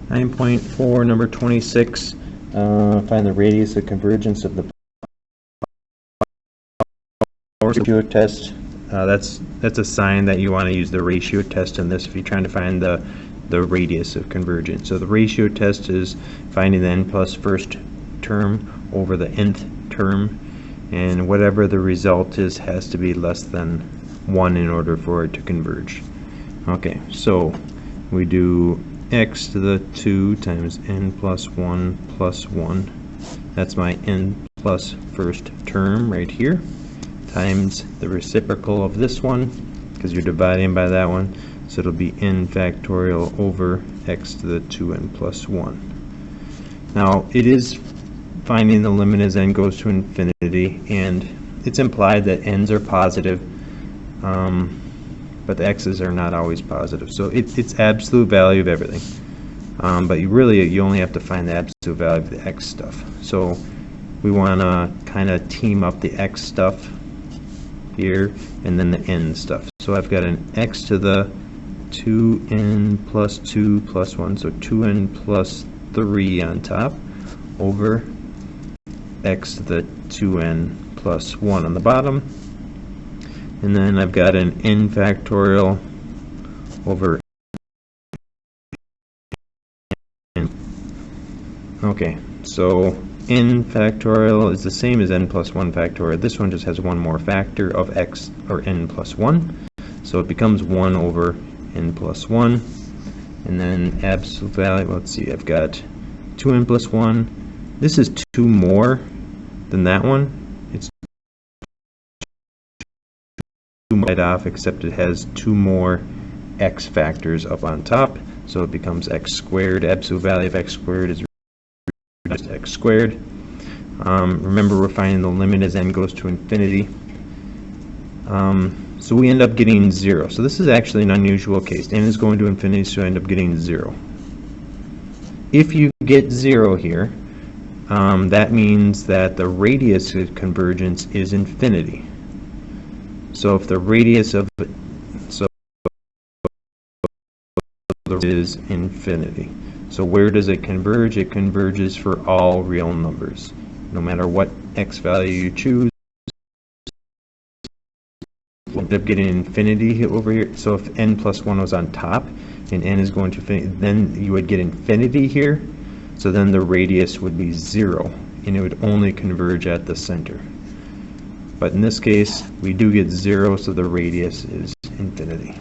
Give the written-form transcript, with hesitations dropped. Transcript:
9.4, number 26, find the radius of convergence of the ratio test. That's a sign that you want to use the ratio test in this if you're trying to find the radius of convergence. So the ratio test is finding the n plus first term over the nth term, and whatever the result is has to be less than 1 in order for it to converge. Okay, so we do x to the 2 times n plus 1 plus 1. That's my n plus first term right here, times the reciprocal of this one, because you're dividing by that one, so it'll be n factorial over x to the 2n plus 1. Now, it is finding the limit as n goes to infinity, and it's implied that n's are positive, but the x's are not always positive. So it's absolute value of everything. But you only have to find the absolute value of the x stuff. So we want to kind of team up the x stuff here and then the n stuff. So I've got an x to the 2n plus 2 plus 1, so 2n plus 3 on top, over x to the 2n plus 1 on the bottom. And then I've got an n factorial over n. Okay, so n factorial is the same as n plus 1 factorial. This one just has one more factor of x, or n plus 1. So it becomes 1 over n plus 1. And then absolute value, let's see, I've got 2n plus 1. This is 2 more than that one. It's 2 right off, except it has 2 more x factors up on top, so it becomes x squared. Absolute value of x squared is just x squared. Remember, we're finding the limit as n goes to infinity. So we end up getting 0. So this is actually an unusual case. N is going to infinity, so I end up getting 0. If you get 0 here, that means that the radius of convergence is infinity. So if the radius of it is infinity. So where does it converge? It converges for all real numbers. No matter what x value you choose, we'll end up getting infinity over here. So if n plus 1 was on top and n is going to infinity, then you would get infinity here. So then the radius would be 0, and it would only converge at the center. But in this case, we do get 0, so the radius is infinity.